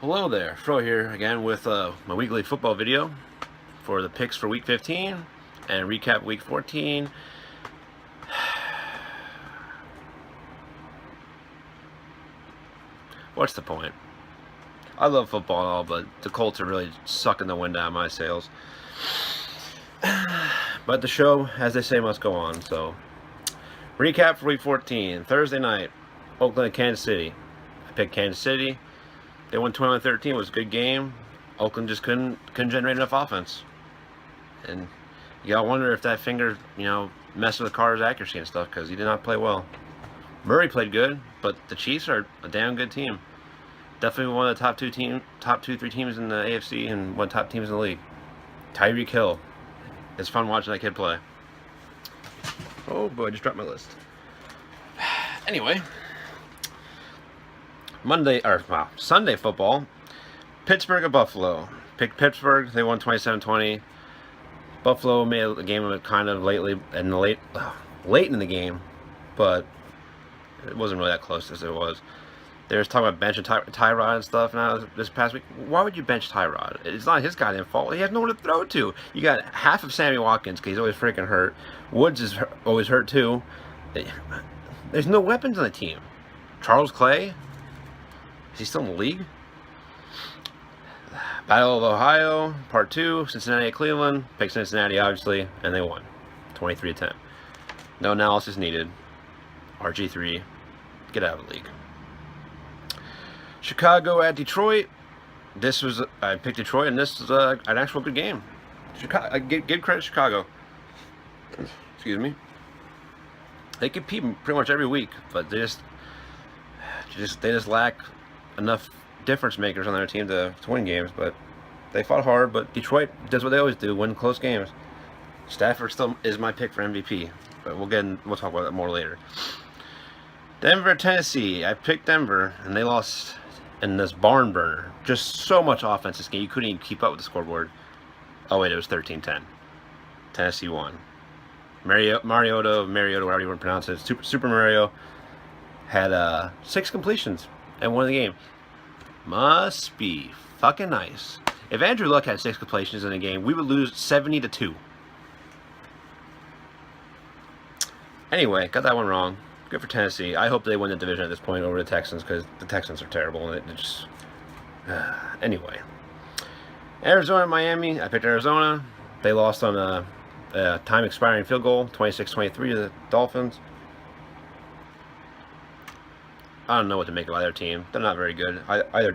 Hello there, Fro here again with my weekly football video for the picks for week 15 and recap week 14. What's the point? I love football and all, but the Colts are really sucking the wind out of my sails. But the show, as they say, must go on. So, recap for week 14, Thursday night, Oakland, Kansas City. I picked Kansas City. They won 21-13. It was a good game. Oakland just couldn't generate enough offense. And you gotta wonder if that finger, messed with the Carter's accuracy and stuff, because he did not play well. Murray played good, but the Chiefs are a damn good team. Definitely one of the top two, three teams in the AFC, and one of the top teams in the league. Tyreek Hill. It's fun watching that kid play. Oh boy, I just dropped my list. Anyway, Sunday football. Pittsburgh at Buffalo. Picked Pittsburgh. They won 27-20. Buffalo made a game of it kind of late in the game, but it wasn't really that close as it was. They were talking about benching Tyrod and stuff now this past week. Why would you bench Tyrod? It's not his goddamn fault. He has no one to throw to. You got half of Sammy Watkins because he's always freaking hurt. Woods is always hurt too. There's no weapons on the team. Charles Clay? Is he still in the league? Battle of Ohio, Part 2, Cincinnati at Cleveland. Picked Cincinnati, obviously, and they won. 23-10. No analysis needed. RG3, get out of the league. Chicago at Detroit. I picked Detroit, and this is an actual good game. Chicago, give credit to Chicago. Excuse me. They compete pretty much every week, but they just lack enough difference makers on their team to win games. But they fought hard. But Detroit does what they always do: win close games. Stafford still is my pick for MVP, but we'll talk about that more later. Denver, Tennessee. I picked Denver, and they lost in this barn burner. Just so much offense this game, you couldn't even keep up with the scoreboard. Oh wait, it was 13-10. Tennessee won. Mariota, whatever you want to pronounce it, Super Mario, had 6 completions and won the game. Must be fucking nice. If Andrew Luck had 6 completions in a game, we would lose 70-2. Anyway, got that one wrong. Good for Tennessee. I hope they win the division at this point over the Texans, because the Texans are terrible. And it just anyway. Arizona, Miami. I picked Arizona. They lost on a time expiring field goal, 26-23 to the Dolphins. I don't know what to make of either team. They're not very good.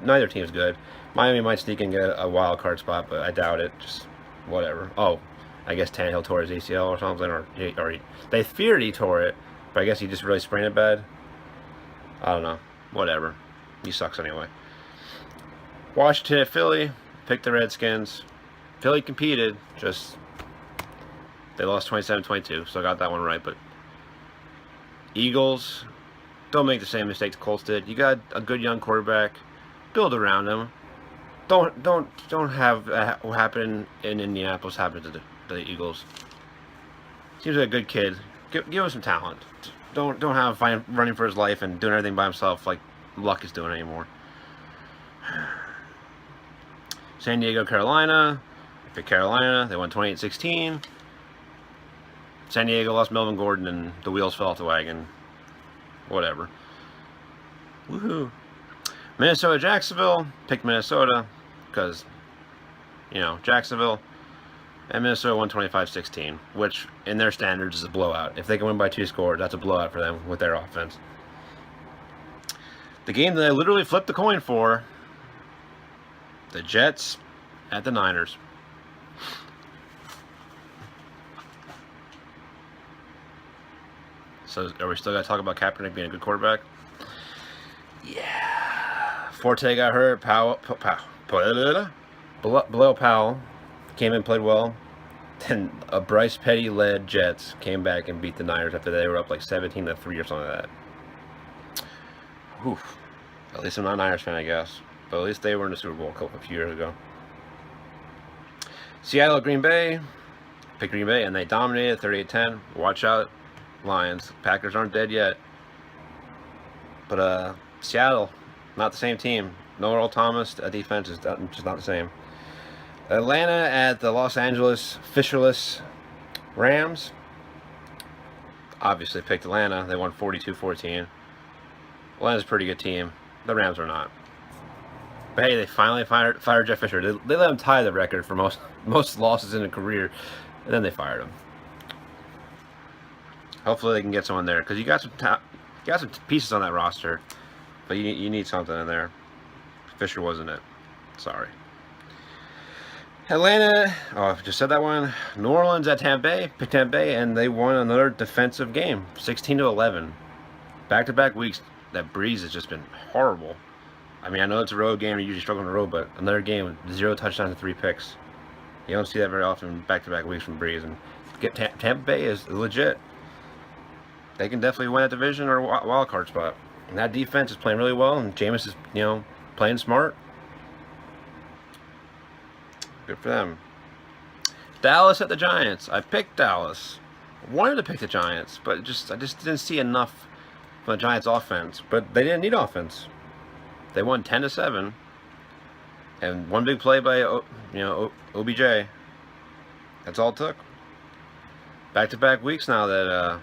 Neither team's good. Miami might sneak and get a wild card spot, but I doubt it. Just whatever. Oh, I guess Tannehill tore his ACL or something, or they feared he tore it, but I guess he just really sprained it bad. I don't know. Whatever. He sucks anyway. Washington at Philly. Picked the Redskins. Philly competed. Just they lost 27-22, so I got that one right. But Eagles, don't make the same mistake the Colts did. You got a good young quarterback. Build around him. Don't have what happened in Indianapolis happen to the Eagles. Seems like a good kid. Give him some talent. Don't have him running for his life and doing everything by himself like Luck is doing anymore. San Diego, Carolina. Pick Carolina. They won 28-16. San Diego lost Melvin Gordon and the wheels fell off the wagon. Whatever. Woohoo. Minnesota, Jacksonville. Picked Minnesota because, Jacksonville. And Minnesota won 25-16, which in their standards is a blowout. If they can win by 2 scores, that's a blowout for them with their offense. The game that I literally flipped the coin for, the Jets at the Niners. So are we still got to talk about Kaepernick being a good quarterback? Yeah. Forte got hurt. Bilal Powell came in, played well. Then a Bryce Petty-led Jets came back and beat the Niners after they were up like 17-3 or something like that. Oof. At least I'm not a Niners fan, I guess. But at least they were in the Super Bowl a few years ago. Seattle, Green Bay. Picked Green Bay, and they dominated 38-10. Watch out, Lions. Packers aren't dead yet. But Seattle, not the same team. No Earl Thomas. That defense is just not the same. Atlanta at the Los Angeles Fisherless Rams. Obviously picked Atlanta. They won 42-14. Atlanta's a pretty good team. The Rams are not. But hey, they finally fired Jeff Fisher. They let him tie the record for most losses in a career, and then they fired him. Hopefully they can get someone there, because you got some pieces on that roster, but you need something in there. Fisher wasn't it. Sorry. Atlanta, oh, I just said that one. New Orleans at Tampa Bay, picked Tampa Bay, and they won another defensive game, 16-11. Back-to-back weeks, that Breeze has just been horrible. I mean, I know it's a road game, you usually struggle on the road, but another game with 0 touchdowns and 3 picks. You don't see that very often back-to-back weeks from Breeze. And Tampa Bay is legit. They can definitely win that division or wild card spot. And that defense is playing really well, and Jameis is, playing smart. Good for them. Dallas at the Giants. I picked Dallas. I wanted to pick the Giants, but I just didn't see enough from the Giants' offense. But they didn't need offense. They won 10-7, and one big play by OBJ. That's all it took. Back-to-back weeks now that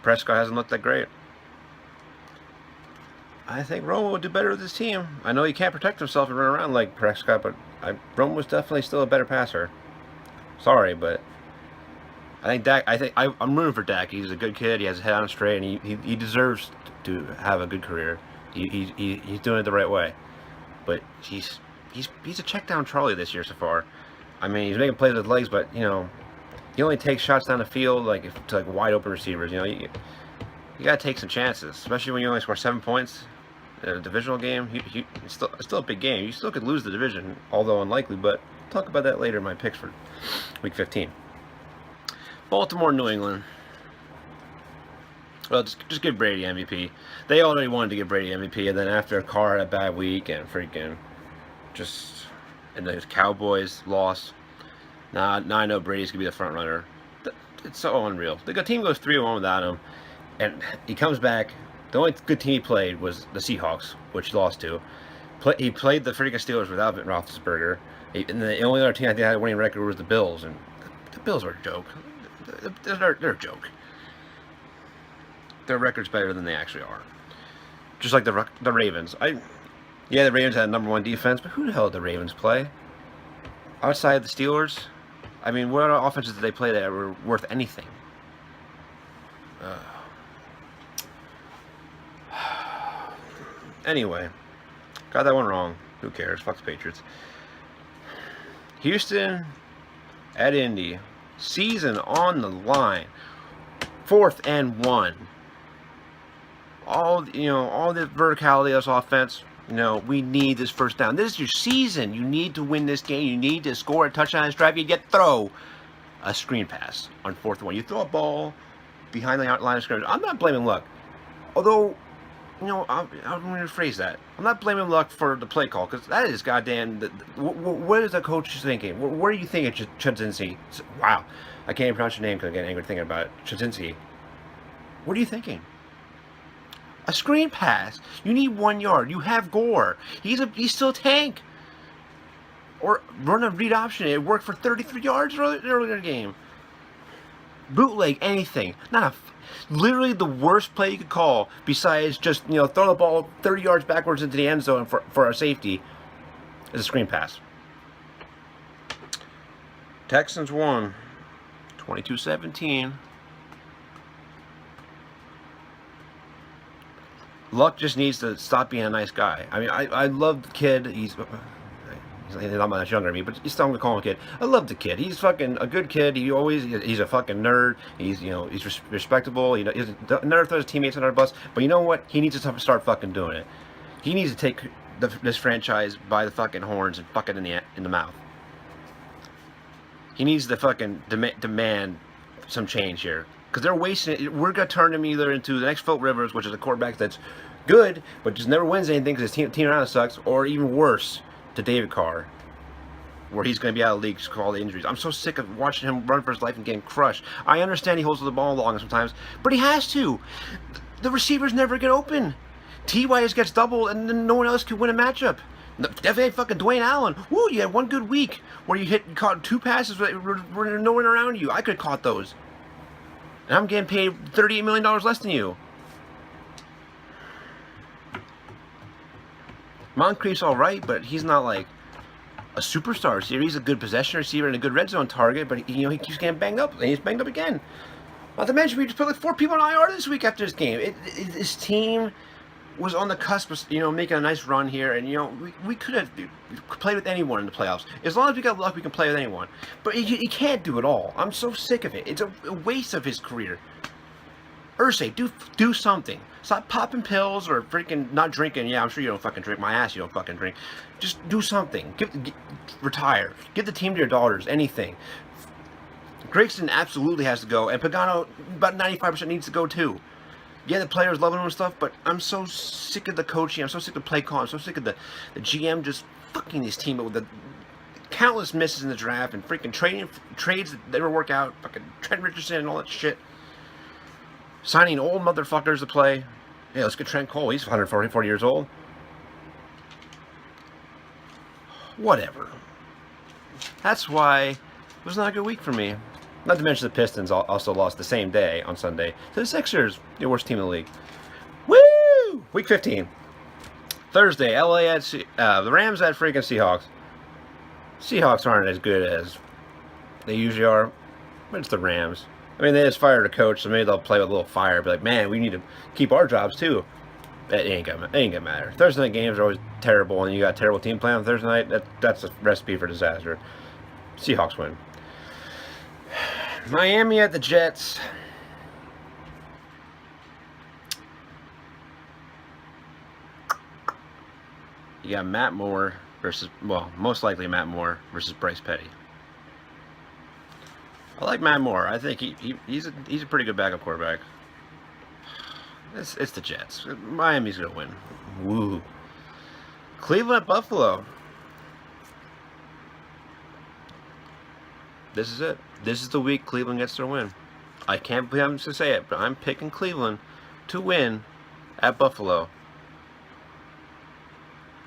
Prescott hasn't looked that great. I think Romo would do better with his team. I know he can't protect himself and run around like Prescott, but Romo was definitely still a better passer. Sorry, but I think Dak. I'm rooting for Dak. He's a good kid. He has his head on straight, and he deserves to have a good career. He's doing it the right way, but he's a check down Charlie this year so far. I mean, he's making plays with his legs, but he only takes shots down the field to wide open receivers. You gotta take some chances, especially when you only score 7 points in a divisional game. It's still a big game. You still could lose the division, although unlikely. But I'll talk about that later in my picks for Week 15. Baltimore, New England. Well, just give Brady MVP. They already wanted to give Brady MVP, and then after Carr had a bad week and and the Cowboys lost. Now I know Brady's gonna be the front runner. It's so unreal. The team goes 3-1 without him, and he comes back. The only good team he played was the Seahawks, which he lost to. He played the freaking Steelers without Roethlisberger. And the only other team I think had a winning record was the Bills, and the Bills are a joke. They're a joke. Their record's better than they actually are. Just like the Ravens. Yeah, the Ravens had a #1 defense, but who the hell did the Ravens play? Outside of the Steelers? I mean, what other offenses did they play that were worth anything? Anyway, got that one wrong. Who cares? Fuck the Patriots. Houston at Indy. Season on the line. 4th and 1. All the verticality of this offense. We need this first down. This is your season. You need to win this game. You need to score a touchdown and drive. You throw a screen pass on 4th and 1. You throw a ball behind the line of scrimmage. I'm not blaming luck. Although, I'm going to rephrase that. I'm not blaming luck for the play call, because that is goddamn. What is the coach thinking? What are you thinking, Chudzinski? Wow, I can't even pronounce your name because I get angry thinking about it. Chudzinski. What are you thinking? A screen pass. You need 1 yard. You have Gore. He's still a tank. Or run a read option. It worked for 33 yards earlier in the game. Bootleg, anything. Literally the worst play you could call, besides just throw the ball 30 yards backwards into the end zone for a safety, is a screen pass. Texans won 22-17. Luck just needs to stop being a nice guy. I mean, I love the kid. He's not much younger than me, but still I'm gonna call him a kid. I love the kid. He's fucking a good kid. He's a fucking nerd. He's respectable. He never throws his teammates under the bus. But you know what? He needs to start fucking doing it. He needs to take this franchise by the fucking horns and fuck it in the mouth. He needs to fucking demand some change here. Because they're wasting it. We're going to turn him either into the next Philip Rivers, which is a quarterback that's good, but just never wins anything because his team around sucks, or even worse, to David Carr, where he's going to be out of the league because of all the injuries. I'm so sick of watching him run for his life and getting crushed. I understand he holds the ball long sometimes, but he has to. The receivers never get open. T.Y. just gets doubled, and then no one else can win a matchup. Definitely fucking Dwayne Allen. Woo, you had one good week where you caught 2 passes where no one around you. I could have caught those. And I'm getting paid $38 million less than you. Moncrief's alright, but he's not like a superstar receiver. He's a good possession receiver and a good red zone target, but he keeps getting banged up, and he's banged up again. Not to mention, we just put like 4 people on IR this week after this game. This team was on the cusp of, making a nice run here, and, we could have played with anyone in the playoffs. As long as we got luck, we can play with anyone. But he can't do it all. I'm so sick of it. It's a waste of his career. Irsay, do something. Stop popping pills or freaking not drinking. Yeah, I'm sure you don't fucking drink. My ass, you don't fucking drink. Just do something. Retire. Give the team to your daughters. Anything. Gregson absolutely has to go, and Pagano about 95% needs to go too. Yeah, the players loving him and stuff, but I'm so sick of the coaching. I'm so sick of the play call. I'm so sick of the GM just fucking this team up with the countless misses in the draft and freaking trades that never work out. Fucking Trent Richardson and all that shit. Signing old motherfuckers to play. Yeah, let's get Trent Cole. He's 140 years old. Whatever. That's why it was not a good week for me. Not to mention the Pistons also lost the same day on Sunday to the Sixers, the worst team in the league. Woo! Week 15. Thursday, LA at the Rams at freaking Seahawks. Seahawks aren't as good as they usually are, but it's the Rams. I mean, they just fired a coach, so maybe they'll play with a little fire. Be like, man, we need to keep our jobs too. It ain't gonna matter. Thursday night games are always terrible, and you got a terrible team plan on Thursday night. That's a recipe for disaster. Seahawks win. Miami at the Jets. You got Matt Moore versus, well, most likely Matt Moore versus Bryce Petty. I like Matt Moore. I think he's a pretty good backup quarterback. It's the Jets. Miami's gonna win. Woo. Cleveland at Buffalo. This is it. This is the week Cleveland gets their win. I can't believe I'm to say it, but I'm picking Cleveland to win at Buffalo.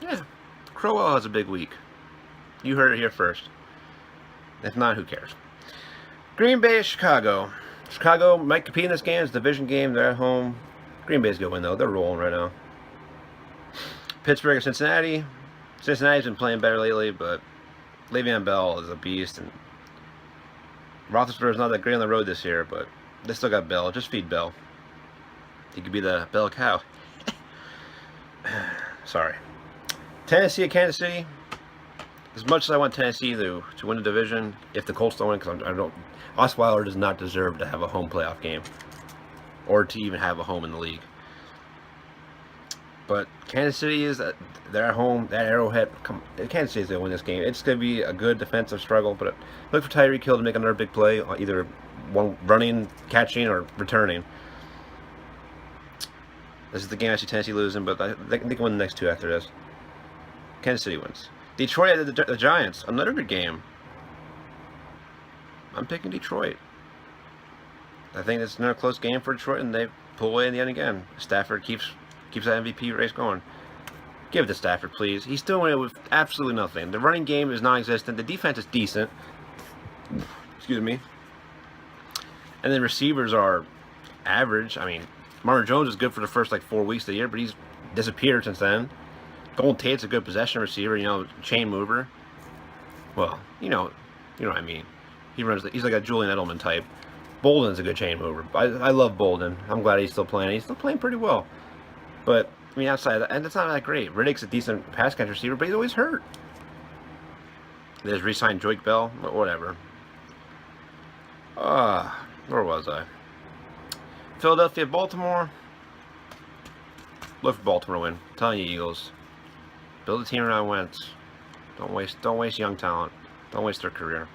Yeah, Crowell has a big week. You heard it here first. If not, who cares? Green Bay at Chicago. Chicago might compete in this game. It's a division game. They're at home. Green Bay's going to win, though. They're rolling right now. Pittsburgh at Cincinnati. Cincinnati's been playing better lately, but Le'Veon Bell is a beast, and Roethlisberger's not that great on the road this year, but they still got Bell. Just feed Bell. He could be the Bell cow. Sorry. Tennessee at Kansas City. As much as I want Tennessee to win the division, if the Colts don't win, because I don't, Osweiler does not deserve to have a home playoff game, or to even have a home in the league. But Kansas City they're at home. That Arrowhead, Kansas City's gonna win this game. It's gonna be a good defensive struggle, but look for Tyreek Hill to make another big play, either one running, catching, or returning. This is the game I see Tennessee losing, but they can win the next 2 after this. Kansas City wins. Detroit at the Giants. Another good game. I'm picking Detroit. I think it's another close game for Detroit, and they pull away in the end again. Stafford keeps that MVP race going. Give it to Stafford, please. He's doing it with absolutely nothing. The running game is non-existent. The defense is decent. Excuse me. And then receivers are average. I mean, Marvin Jones is good for the first 4 weeks of the year, but he's disappeared since then. Golden Tate's a good possession receiver, chain mover. Well, you know what I mean. He's like a Julian Edelman type. Bolden's a good chain mover. I love Bolden. I'm glad he's still playing. He's still playing pretty well. But, I mean, outside of that, and it's not that great. Riddick's a decent pass catch receiver, but he's always hurt. They just re-signed Joique Bell. Whatever. Where was I? Philadelphia, Baltimore. Look for Baltimore to win. I'm telling you, Eagles. Build a team around Wentz. Don't waste young talent. Don't waste their career.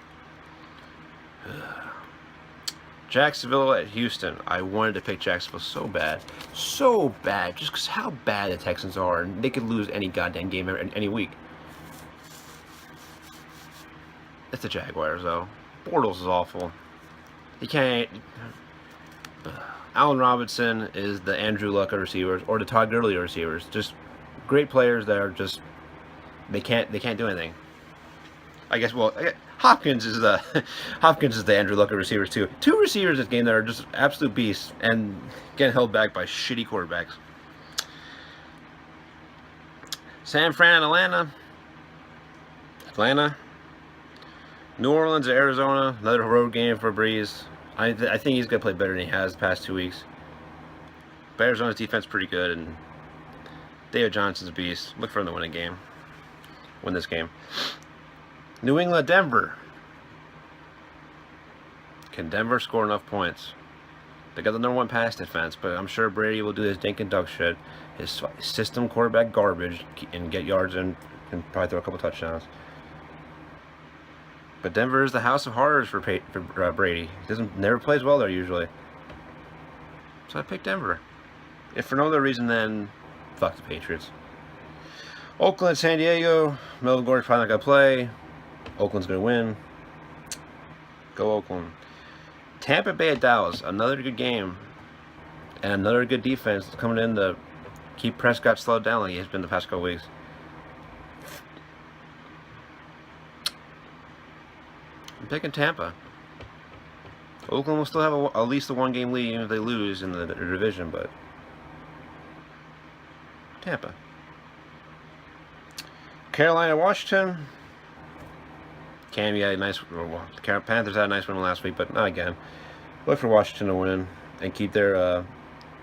Jacksonville at Houston. I wanted to pick Jacksonville so bad. So bad. Just because how bad the Texans are. And they could lose any goddamn game any week. It's the Jaguars, though. Bortles is awful. He can't... Allen Robinson is the Andrew Luck of receivers, or the Todd Gurley of receivers. Just great players that are just they can't do anything. I guess. Well, Hopkins is the Andrew Luck of receivers too. Two receivers in this game that are just absolute beasts and getting held back by shitty quarterbacks. San Fran, Atlanta. New Orleans, Arizona. Another road game for Breeze. I think he's going to play better than he has the past 2 weeks. But Arizona's defense pretty good, and David Johnson's a beast. Look for him to win a game. Win this game. New England, Denver. Can Denver score enough points? They got the number 1 pass defense, but I'm sure Brady will do his dink and dunk shit. His system quarterback garbage and get yards and probably throw a couple touchdowns. But Denver is the house of horrors for Brady. He never plays well there usually. So I picked Denver. If for no other reason than fuck the Patriots. Oakland, San Diego. Melvin Gordon's probably not gonna play. Oakland's gonna win. Go Oakland. Tampa Bay at Dallas. Another good game. And another good defense coming in to keep Prescott slowed down like he has been the past couple weeks. I'm picking Tampa. Oakland will still have at least a 1-game lead even if they lose in the division, but Tampa. Carolina, Washington. Cam, had a nice. Panthers had a nice win last week, but not again. Look for Washington to win and keep their their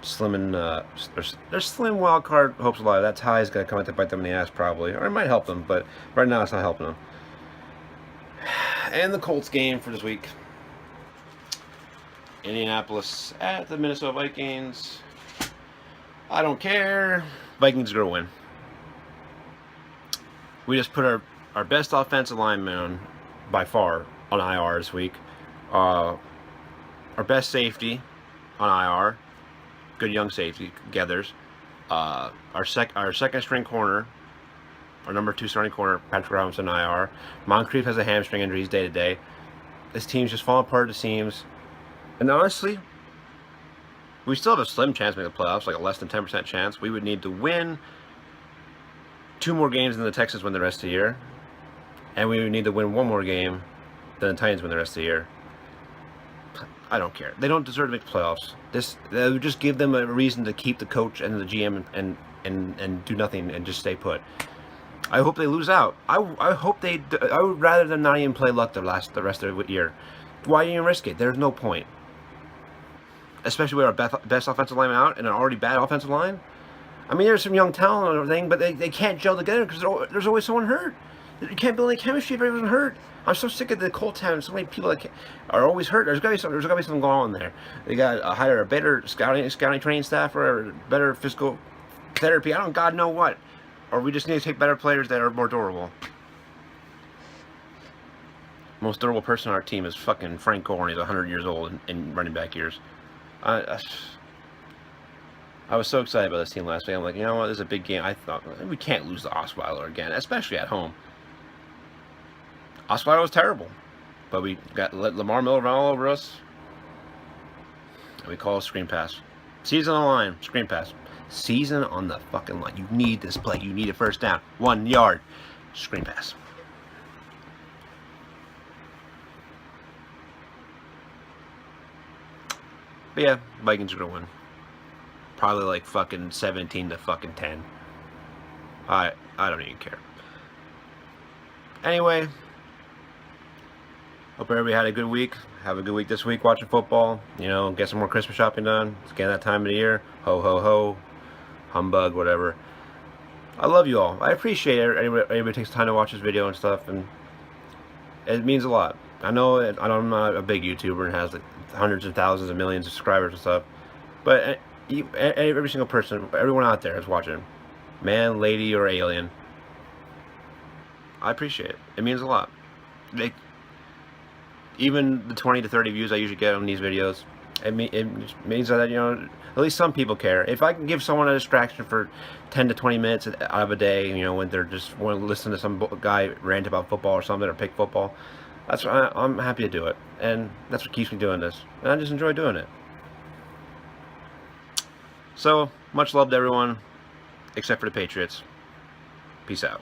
slim wild card hopes alive. That tie is going to come out to bite them in the ass probably, or it might help them, but right now it's not helping them. And the Colts game for this week. Indianapolis at the Minnesota Vikings. I don't care. Vikings are going to win. We just put our best offensive lineman by far on IR this week. Our best safety on IR. Good young safety, Gathers. Our second string corner. Our number 2 starting corner, Patrick Robinson, IR. Moncrief has a hamstring injury. He's day to day. This team's just falling apart at the seams. And honestly, we still have a slim chance to make the playoffs, like a less than 10% chance. We would need to win 2 more games than the Texans win the rest of the year. And we would need to win 1 more game than the Titans win the rest of the year. I don't care. They don't deserve to make the playoffs. That would just give them a reason to keep the coach and the GM and do nothing and just stay put. I hope they lose out. I would rather them not even play luck the rest of the year. Why even risk it? There's no point. Especially with our best offensive lineman out and an already bad offensive line. I mean, there's some young talent and everything, but they can't gel together because there's always someone hurt. You can't build any chemistry if everyone's hurt. I'm so sick of the Colts having so many people that are always hurt. There's got to be something going on there. They got to hire a better scouting training staff or better physical therapy. I don't God know what. Or we just need to take better players that are more durable. Most durable person on our team is fucking Frank Gore, and he's 100 years old in running back years. I was so excited about this team last week. I'm like, you know what, this is a big game. I thought we can't lose to Osweiler again, especially at home. Osweiler was terrible, but we let Lamar Miller run all over us, and we call a screen pass. Season on the line, screen pass. Season on the fucking line. You need this play. You need a first down. 1 yard. Screen pass. But yeah, Vikings are gonna win. Probably like fucking 17 to fucking 10. I don't even care. Anyway, hope everybody had a good week. Have a good week this week watching football. You know, get some more Christmas shopping done. It's getting that time of the year. Ho, ho, ho. Humbug, whatever. I love you all. I appreciate it. Anybody takes time to watch this video and stuff, and it means a lot. I know I'm not a big YouTuber and has like hundreds of thousands of millions of subscribers and stuff, but every single person, everyone out there is watching, man, lady, or alien, I appreciate it. It means a lot. Even the 20 to 30 views I usually get on these videos, it means that, you know, at least some people care. If I can give someone a distraction for 10 to 20 minutes out of a day, you know, when they're just want to listen to some guy rant about football or something, or pick football, that's, I'm happy to do it. And that's what keeps me doing this. And I just enjoy doing it. So, much love to everyone, except for the Patriots. Peace out.